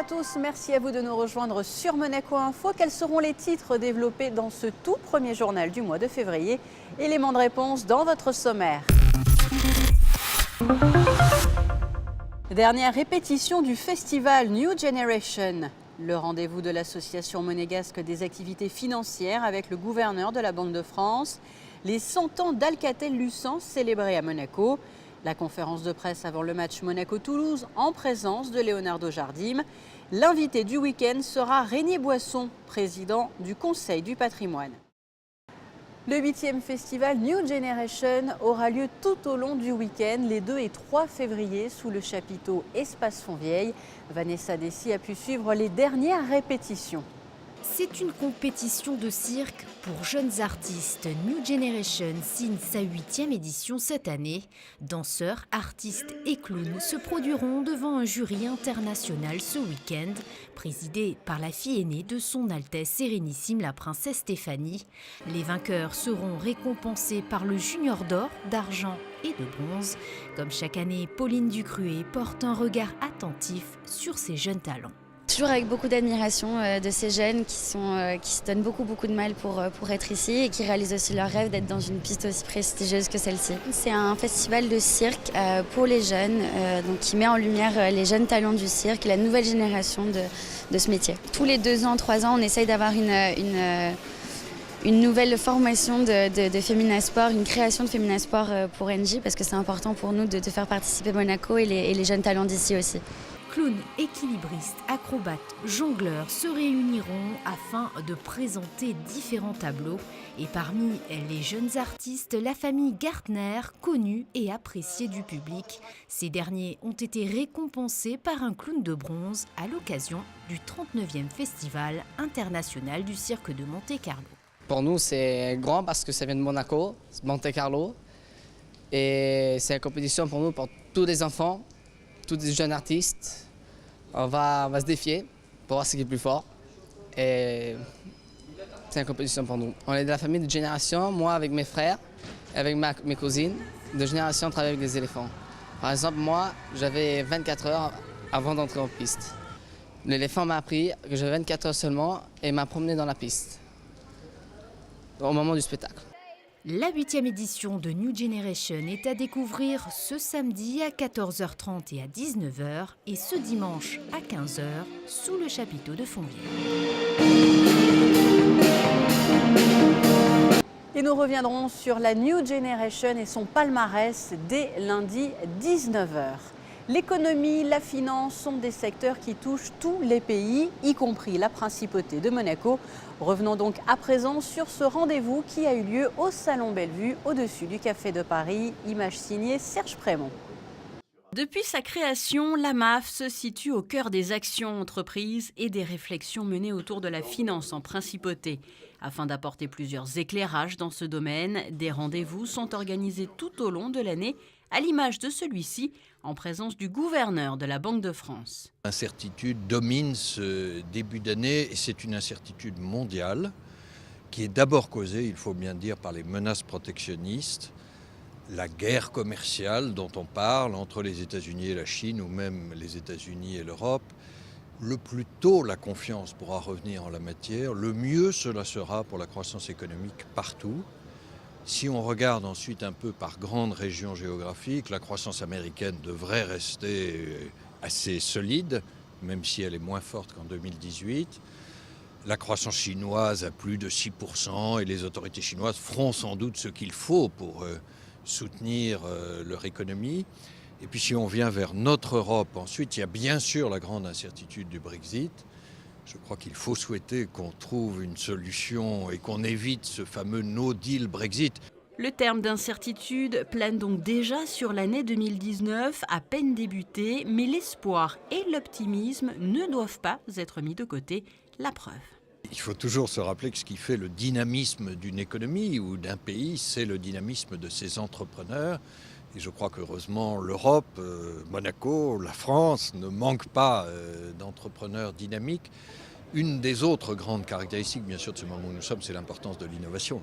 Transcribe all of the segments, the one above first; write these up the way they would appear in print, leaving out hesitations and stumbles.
à tous, merci à vous de nous rejoindre sur Monaco Info. Quels seront les titres développés dans ce tout premier journal du mois de février? Éléments de réponse dans votre sommaire. Dernière répétition du festival New Generation. Le rendez-vous de l'association monégasque des activités financières avec le gouverneur de la Banque de France. Les 100 ans d'Alcatel-Lucent célébrés à Monaco. La conférence de presse avant le match Monaco-Toulouse en présence de Leonardo Jardim. L'invité du week-end sera Régnier Boisson, président du Conseil du patrimoine. Le 8e festival New Generation aura lieu tout au long du week-end, les 2 et 3 février, sous le chapiteau Espace Fontvieille. Vanessa Dessy a pu suivre les dernières répétitions. C'est une compétition de cirque pour jeunes artistes. New Generation signe sa 8e édition cette année. Danseurs, artistes et clowns se produiront devant un jury international ce week-end, présidé par la fille aînée de son Altesse Sérénissime, la princesse Stéphanie. Les vainqueurs seront récompensés par le Junior d'or, d'argent et de bronze. Comme chaque année, Pauline Ducruet porte un regard attentif sur ces jeunes talents. Toujours avec beaucoup d'admiration de ces jeunes qui se donnent beaucoup de mal pour être ici et qui réalisent aussi leur rêve d'être dans une piste aussi prestigieuse que celle-ci. C'est un festival de cirque pour les jeunes, donc qui met en lumière les jeunes talents du cirque et la nouvelle génération de ce métier. Tous les 2 ans, 3 ans, on essaye d'avoir une nouvelle formation de Féminasport, une création de Féminasport pour Engie, parce que c'est important pour nous de faire participer Monaco et les jeunes talents d'ici aussi. Clowns, équilibristes, acrobates, jongleurs se réuniront afin de présenter différents tableaux. Et parmi les jeunes artistes, la famille Gartner, connue et appréciée du public. Ces derniers ont été récompensés par un clown de bronze à l'occasion du 39e Festival international du cirque de Monte-Carlo. Pour nous, c'est grand parce que ça vient de Monaco, Monte-Carlo. Et c'est une compétition pour nous, pour tous les enfants, tous les jeunes artistes. On va se défier pour voir ce qui est plus fort. Et c'est une compétition pour nous. On est de la famille de génération, moi avec mes frères, avec mes cousines. De génération, on travaille avec des éléphants. Par exemple, moi, j'avais 24 heures avant d'entrer en piste. L'éléphant m'a appris que j'avais 24 heures seulement et m'a promené dans la piste au moment du spectacle. La 8e édition de New Generation est à découvrir ce samedi à 14h30 et à 19h et ce dimanche à 15h sous le chapiteau de Fontvieille. Et nous reviendrons sur la New Generation et son palmarès dès lundi 19h. L'économie, la finance sont des secteurs qui touchent tous les pays, y compris la principauté de Monaco. Revenons donc à présent sur ce rendez-vous qui a eu lieu au Salon Bellevue, au-dessus du Café de Paris. Image signée Serge Prémont. Depuis sa création, la MAF se situe au cœur des actions entreprises et des réflexions menées autour de la finance en principauté. Afin d'apporter plusieurs éclairages dans ce domaine, des rendez-vous sont organisés tout au long de l'année, à l'image de celui-ci, en présence du gouverneur de la Banque de France. L'incertitude domine ce début d'année et c'est une incertitude mondiale qui est d'abord causée, il faut bien dire, par les menaces protectionnistes, la guerre commerciale dont on parle entre les États-Unis et la Chine ou même les États-Unis et l'Europe. Le plus tôt la confiance pourra revenir en la matière, le mieux cela sera pour la croissance économique partout. Si on regarde ensuite un peu par grandes régions géographiques, la croissance américaine devrait rester assez solide, même si elle est moins forte qu'en 2018. La croissance chinoise à plus de 6% et les autorités chinoises feront sans doute ce qu'il faut pour soutenir leur économie. Et puis si on vient vers notre Europe, ensuite il y a bien sûr la grande incertitude du Brexit. Je crois qu'il faut souhaiter qu'on trouve une solution et qu'on évite ce fameux no deal Brexit. Le terme d'incertitude plane donc déjà sur l'année 2019, à peine débutée, mais l'espoir et l'optimisme ne doivent pas être mis de côté. La preuve. Il faut toujours se rappeler que ce qui fait le dynamisme d'une économie ou d'un pays, c'est le dynamisme de ses entrepreneurs. Et je crois qu'heureusement, l'Europe, Monaco, la France ne manquent pas d'entrepreneurs dynamiques. Une des autres grandes caractéristiques, bien sûr, de ce moment où nous sommes, c'est l'importance de l'innovation.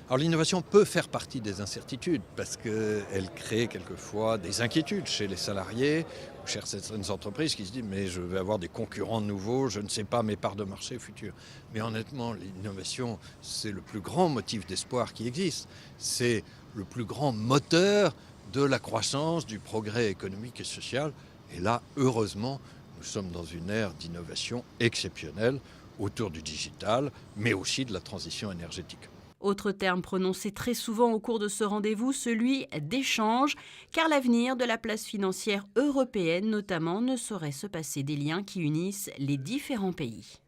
Alors l'innovation peut faire partie des incertitudes parce qu'elle crée quelquefois des inquiétudes chez les salariés ou chez certaines entreprises qui se disent mais je vais avoir des concurrents nouveaux, je ne sais pas mes parts de marché futures. Mais honnêtement, l'innovation, c'est le plus grand motif d'espoir qui existe. C'est le plus grand moteur de la croissance, du progrès économique et social. Et là, heureusement, nous sommes dans une ère d'innovation exceptionnelle autour du digital, mais aussi de la transition énergétique. Autre terme prononcé très souvent au cours de ce rendez-vous, celui d'échange, car l'avenir de la place financière européenne notamment ne saurait se passer des liens qui unissent les différents pays.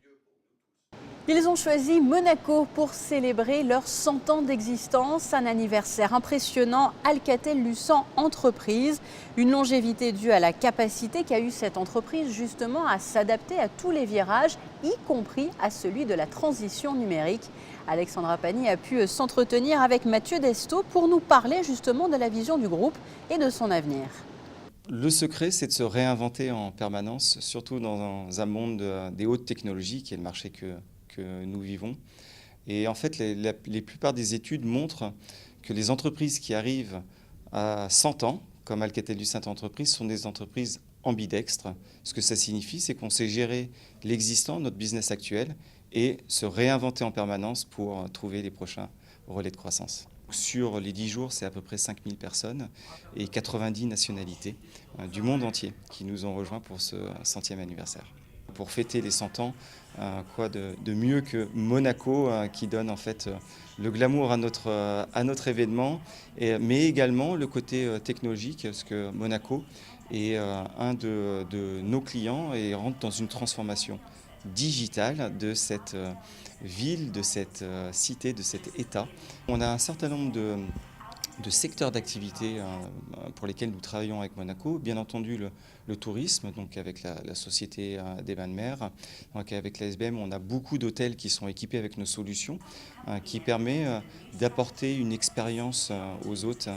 Ils ont choisi Monaco pour célébrer leurs 100 ans d'existence, un anniversaire impressionnant, Alcatel-Lucent Entreprises, une longévité due à la capacité qu'a eue cette entreprise justement à s'adapter à tous les virages, y compris à celui de la transition numérique. Alexandra Pani a pu s'entretenir avec Mathieu Desto pour nous parler justement de la vision du groupe et de son avenir. Le secret, c'est de se réinventer en permanence, surtout dans un monde des hautes technologies, qui est le marché que nous vivons. Et en fait, les plupart des études montrent que les entreprises qui arrivent à 100 ans, comme Alcatel-Lucent Entreprises, sont des entreprises ambidextres. Ce que ça signifie, c'est qu'on sait gérer l'existant, notre business actuel, et se réinventer en permanence pour trouver les prochains relais de croissance. Sur les 10 jours, c'est à peu près 5000 personnes et 90 nationalités du monde entier qui nous ont rejoints pour ce 100e anniversaire. Pour fêter les 100 ans, quoi de mieux que Monaco qui donne en fait le glamour à notre événement, mais également le côté technologique, parce que Monaco est un de nos clients et rentre dans une transformation digitale de cette ville, de cette cité, de cet État. On a un certain nombre de secteurs d'activité pour lesquels nous travaillons avec Monaco. Bien entendu, le tourisme, donc avec la Société des Bains de Mer. Donc avec la SBM, on a beaucoup d'hôtels qui sont équipés avec nos solutions, qui permet d'apporter une expérience aux hôtes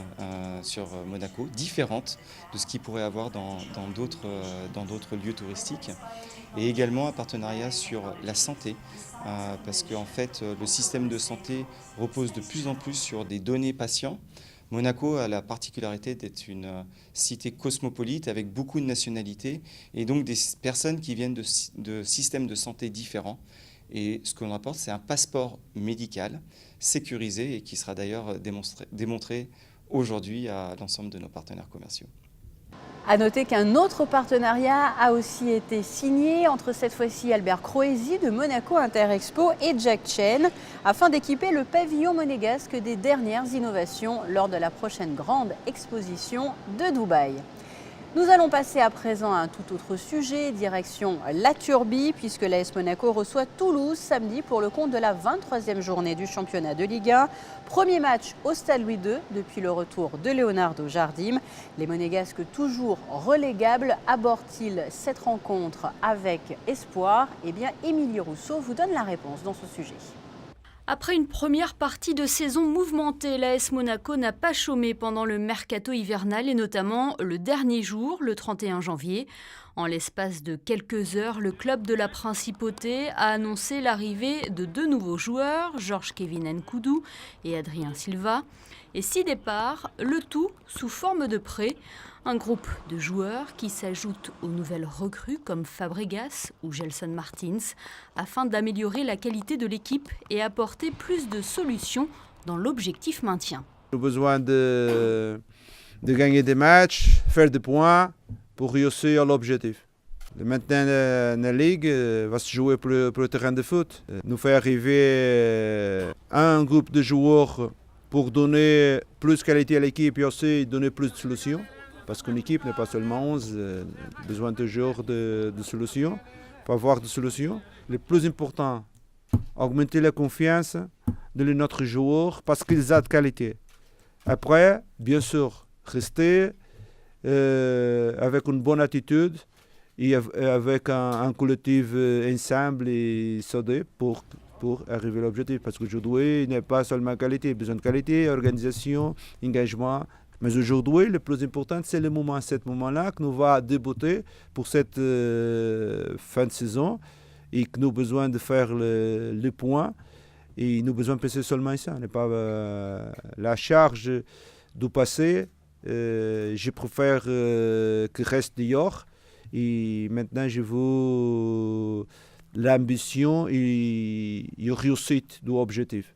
sur Monaco, différente de ce qu'ils pourraient avoir dans d'autres lieux touristiques. Et également un partenariat sur la santé, parce qu'en fait, le système de santé repose de plus en plus sur des données patients. Monaco a la particularité d'être une cité cosmopolite avec beaucoup de nationalités et donc des personnes qui viennent de systèmes de santé différents. Et ce qu'on apporte, c'est un passeport médical sécurisé et qui sera d'ailleurs démontré aujourd'hui à l'ensemble de nos partenaires commerciaux. À noter qu'un autre partenariat a aussi été signé entre cette fois-ci Albert Croesi de Monaco Interexpo et Jack Chen afin d'équiper le pavillon monégasque des dernières innovations lors de la prochaine grande exposition de Dubaï. Nous allons passer à présent à un tout autre sujet, direction la Turbie, puisque l'AS Monaco reçoit Toulouse samedi pour le compte de la 23e journée du championnat de Ligue 1. Premier match au Stade Louis II depuis le retour de Leonardo Jardim. Les Monégasques toujours relégables abordent-ils cette rencontre avec espoir? Eh bien, Émilie Rousseau vous donne la réponse dans ce sujet. Après une première partie de saison mouvementée, l'AS Monaco n'a pas chômé pendant le mercato hivernal et notamment le dernier jour, le 31 janvier. En l'espace de quelques heures, le club de la Principauté a annoncé l'arrivée de 2 nouveaux joueurs, Georges-Kevin Nkoudou et Adrien Silva, et 6 départs, le tout sous forme de prêt. Un groupe de joueurs qui s'ajoutent aux nouvelles recrues comme Fabregas ou Gelson Martins afin d'améliorer la qualité de l'équipe et apporter plus de solutions dans l'objectif maintien. Nous avons besoin de gagner des matchs, faire des points pour réussir l'objectif. Le maintien de la Ligue va se jouer pour le terrain de foot. Nous fait arriver un groupe de joueurs pour donner plus de qualité à l'équipe et aussi donner plus de solutions. Parce qu'une équipe n'est pas seulement 11, besoin toujours de solutions, pour avoir des solutions. Le plus important, augmenter la confiance de notre joueur parce qu'ils ont de qualité. Après, bien sûr, rester avec une bonne attitude et avec un collectif ensemble et soudé pour arriver à l'objectif. Parce qu'aujourd'hui, il n'est pas seulement qualité, il y a besoin de qualité, organisation, engagement. Mais aujourd'hui, le plus important, c'est le moment, ce moment-là que nous va débuter pour cette fin de saison et que nous avons besoin de faire le point Et nous avons besoin de penser seulement à ça, n'est pas la charge du passé. Je préfère que reste dehors. Et maintenant, je veux l'ambition et la réussite de l'objectif.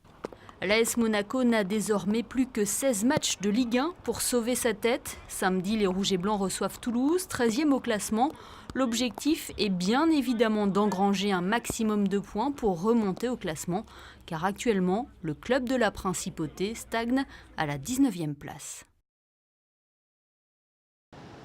L'AS Monaco n'a désormais plus que 16 matchs de Ligue 1 pour sauver sa tête. Samedi, les Rouges et Blancs reçoivent Toulouse, 13e au classement. L'objectif est bien évidemment d'engranger un maximum de points pour remonter au classement, car actuellement, le club de la Principauté stagne à la 19e place.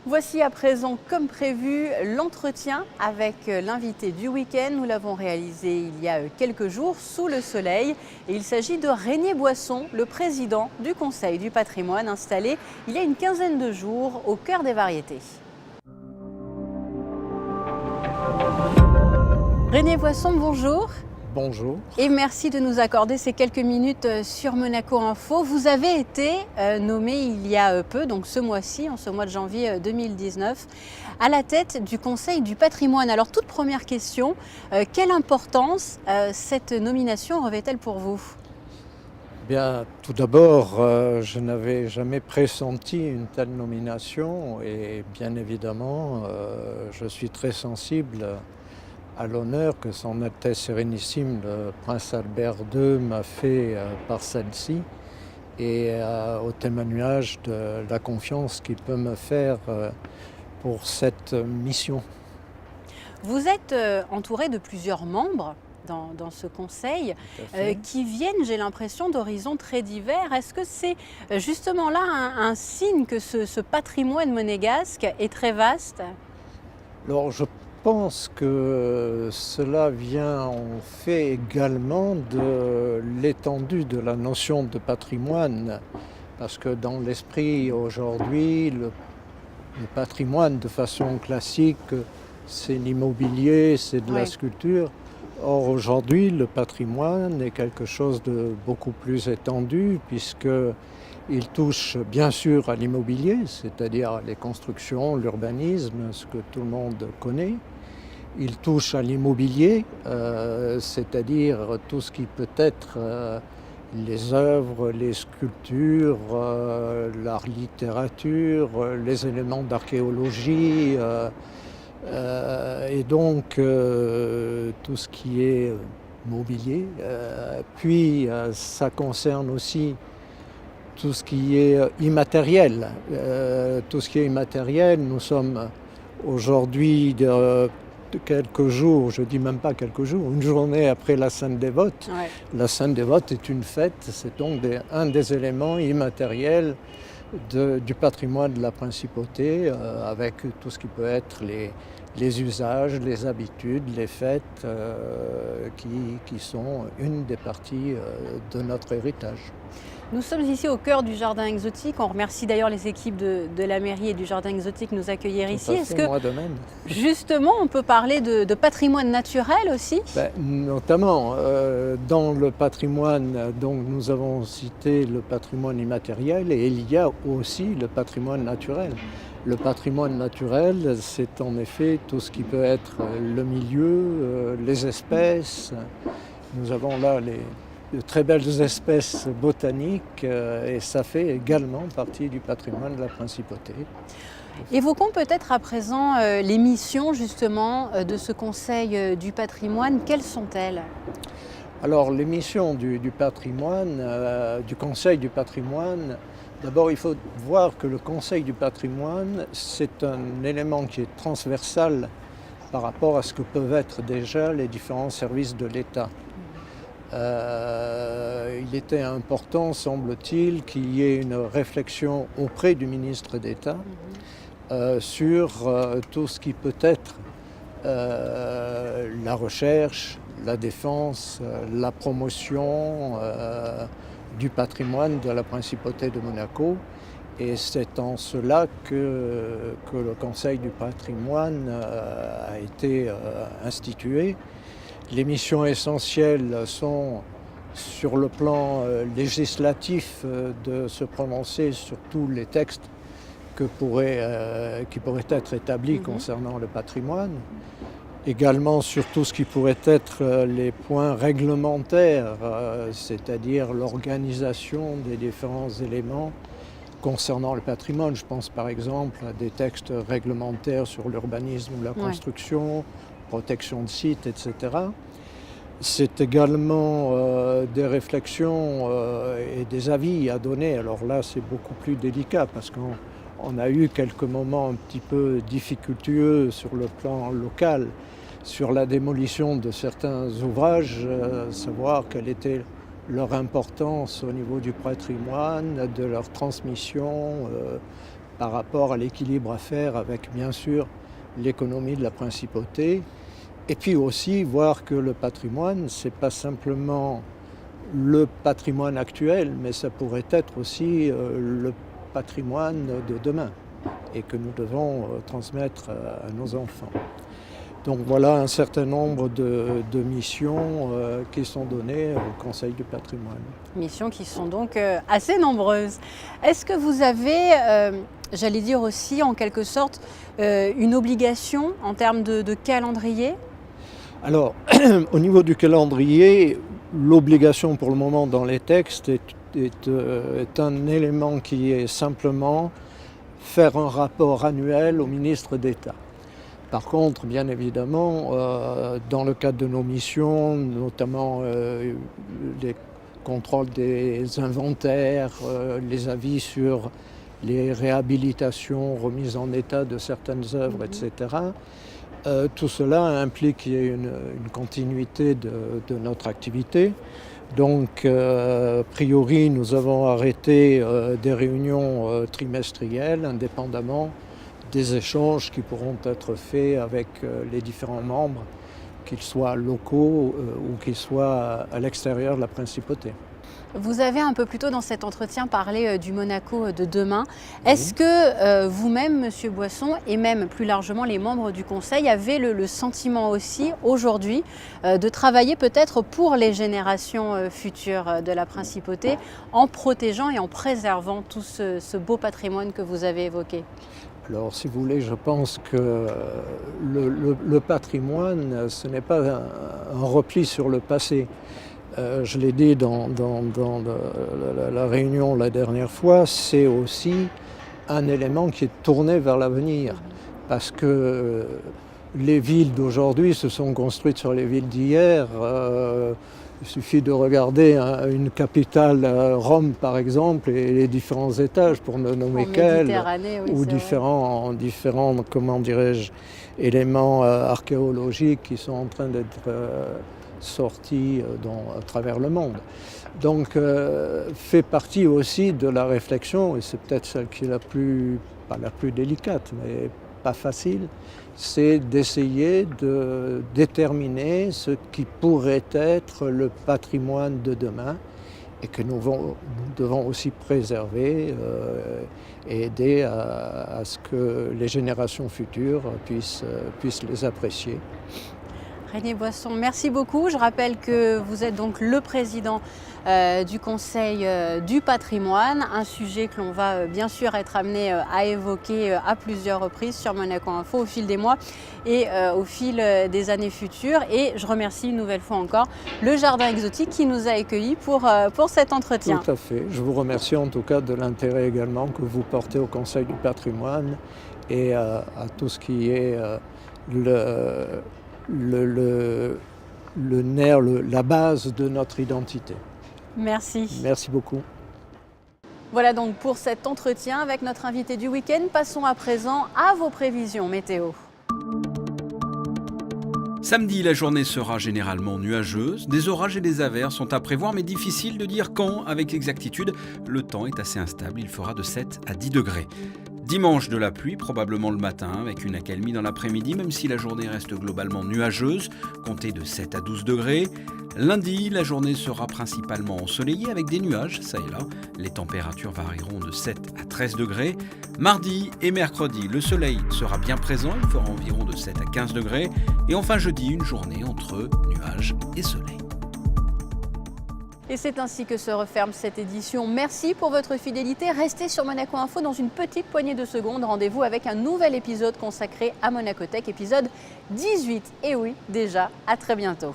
Voici à présent, comme prévu, l'entretien avec l'invité du week-end. Nous l'avons réalisé il y a quelques jours sous le soleil. Et il s'agit de Régnier Boisson, le président du Conseil du patrimoine, installé il y a une quinzaine de jours au cœur des variétés. Régnier Boisson, bonjour. Bonjour. Et merci de nous accorder ces quelques minutes sur Monaco Info. Vous avez été nommé il y a peu, donc ce mois-ci, en ce mois de janvier 2019, à la tête du Conseil du patrimoine. Alors toute première question, quelle importance cette nomination revêt-elle pour vous ? Bien, tout d'abord, je n'avais jamais pressenti une telle nomination et bien évidemment, je suis très sensible à l'honneur que son Altesse Sérénissime, le Prince Albert II, m'a fait par celle-ci et au témoignage de la confiance qu'il peut me faire pour cette mission. Vous êtes entouré de plusieurs membres dans ce conseil qui viennent, j'ai l'impression, d'horizons très divers. Est-ce que c'est justement là un signe que ce patrimoine monégasque est très vaste ? Alors, je pense que cela vient en fait également de l'étendue de la notion de patrimoine, parce que dans l'esprit aujourd'hui, le patrimoine de façon classique, c'est l'immobilier, c'est de la sculpture. Or aujourd'hui, le patrimoine est quelque chose de beaucoup plus étendu, puisqu'il touche bien sûr à l'immobilier, c'est-à-dire les constructions, l'urbanisme, ce que tout le monde connaît. Il touche à l'immobilier, c'est-à-dire tout ce qui peut être les œuvres, les sculptures, l'art littérature, les éléments d'archéologie, et donc tout ce qui est mobilier. Puis ça concerne aussi tout ce qui est immatériel. Tout ce qui est immatériel, nous sommes aujourd'hui de quelques jours, je ne dis même pas quelques jours, une journée après la Sainte Dévote. Ouais. La Sainte Dévote est une fête, c'est donc un des éléments immatériels du patrimoine de la Principauté, avec tout ce qui peut être les usages, les habitudes, les fêtes, qui sont une des parties de notre héritage. Nous sommes ici au cœur du Jardin Exotique. On remercie d'ailleurs les équipes de la mairie et du Jardin Exotique de nous accueillir ici. Est-ce que, moi de même. Justement, on peut parler de patrimoine naturel aussi ? Notamment, dans le patrimoine, donc nous avons cité le patrimoine immatériel et il y a aussi le patrimoine naturel. Le patrimoine naturel, c'est en effet tout ce qui peut être le milieu, les espèces. Nous avons là de très belles espèces botaniques et ça fait également partie du patrimoine de la Principauté. Évoquons peut-être à présent les missions justement de ce Conseil du patrimoine. Quelles sont-elles ? Alors les missions du patrimoine, du Conseil du patrimoine, d'abord il faut voir que le Conseil du patrimoine, c'est un élément qui est transversal par rapport à ce que peuvent être déjà les différents services de l'État. Il était important, semble-t-il, qu'il y ait une réflexion auprès du ministre d'État sur tout ce qui peut être la recherche, la défense, la promotion du patrimoine de la Principauté de Monaco. Et c'est en cela que le Conseil du patrimoine a été institué. Les missions essentielles sont, sur le plan législatif, de se prononcer sur tous les textes qui pourraient être établis concernant le patrimoine. également sur tout ce qui pourrait être les points réglementaires, c'est-à-dire l'organisation des différents éléments concernant le patrimoine. Je pense par exemple à des textes réglementaires sur l'urbanisme ou la construction, protection de sites, etc. C'est également des réflexions et des avis à donner. Alors là, c'est beaucoup plus délicat parce qu'on a eu quelques moments un petit peu difficultueux sur le plan local, sur la démolition de certains ouvrages, savoir quelle était leur importance au niveau du patrimoine, de leur transmission par rapport à l'équilibre à faire avec bien sûr l'économie de la principauté. Et puis aussi voir que le patrimoine, ce n'est pas simplement le patrimoine actuel, mais ça pourrait être aussi le patrimoine de demain et que nous devons transmettre à nos enfants. Donc voilà un certain nombre de missions qui sont données au Conseil du patrimoine. Missions qui sont donc assez nombreuses. Est-ce que vous avez, j'allais dire aussi en quelque sorte, une obligation en termes de calendrier ? Alors, au niveau du calendrier, l'obligation pour le moment dans les textes est un élément qui est simplement faire un rapport annuel au ministre d'État. Par contre, bien évidemment, dans le cadre de nos missions, notamment les contrôles des inventaires, les avis sur les réhabilitations, remises en état de certaines œuvres, etc., tout cela implique qu'il y ait une continuité de notre activité. Donc, a priori, nous avons arrêté des réunions trimestrielles, indépendamment des échanges qui pourront être faits avec les différents membres, qu'ils soient locaux ou qu'ils soient à l'extérieur de la principauté. Vous avez un peu plus tôt dans cet entretien parlé du Monaco de demain. Est-ce que vous-même, Monsieur Boisson, et même plus largement les membres du Conseil, avez le sentiment aussi aujourd'hui de travailler peut-être pour les générations futures de la Principauté en protégeant et en préservant tout ce beau patrimoine que vous avez évoqué ? Alors, si vous voulez, je pense que le patrimoine, ce n'est pas un repli sur le passé. Je l'ai dit dans la réunion la dernière fois, c'est aussi un élément qui est tourné vers l'avenir. Parce que les villes d'aujourd'hui se sont construites sur les villes d'hier. Il suffit de regarder une capitale, Rome par exemple, et les différents étages pour ne nommer qu'elle, ou différents, comment dirais-je, éléments archéologiques qui sont en train d'être sortis à travers le monde. Donc fait partie aussi de la réflexion, et c'est peut-être celle qui est pas la plus délicate, mais pas facile, c'est d'essayer de déterminer ce qui pourrait être le patrimoine de demain et que nous devons aussi préserver et aider à ce que les générations futures puissent les apprécier. René Boisson, merci beaucoup. Je rappelle que vous êtes donc le président du Conseil du patrimoine, un sujet que l'on va bien sûr être amené à évoquer à plusieurs reprises sur Monaco Info au fil des mois et au fil des années futures. Et je remercie une nouvelle fois encore le Jardin Exotique qui nous a accueillis pour cet entretien. Tout à fait. Je vous remercie en tout cas de l'intérêt également que vous portez au Conseil du patrimoine et à tout ce qui est le nerf, la base de notre identité. Merci. Merci beaucoup. Voilà donc pour cet entretien avec notre invité du week-end. Passons à présent à vos prévisions météo. Samedi, la journée sera généralement nuageuse. Des orages et des averses sont à prévoir, mais difficile de dire quand avec exactitude. Le temps est assez instable, il fera de 7 à 10 degrés. Dimanche, de la pluie, probablement le matin, avec une accalmie dans l'après-midi, même si la journée reste globalement nuageuse, comptez de 7 à 12 degrés. Lundi, la journée sera principalement ensoleillée avec des nuages, ça et là. Les températures varieront de 7 à 13 degrés. Mardi et mercredi, le soleil sera bien présent, il fera environ de 7 à 15 degrés. Et enfin jeudi, une journée entre nuages et soleil. Et c'est ainsi que se referme cette édition. Merci pour votre fidélité. Restez sur Monaco Info dans une petite poignée de secondes. Rendez-vous avec un nouvel épisode consacré à Monaco Tech, épisode 18. Et oui, déjà, à très bientôt.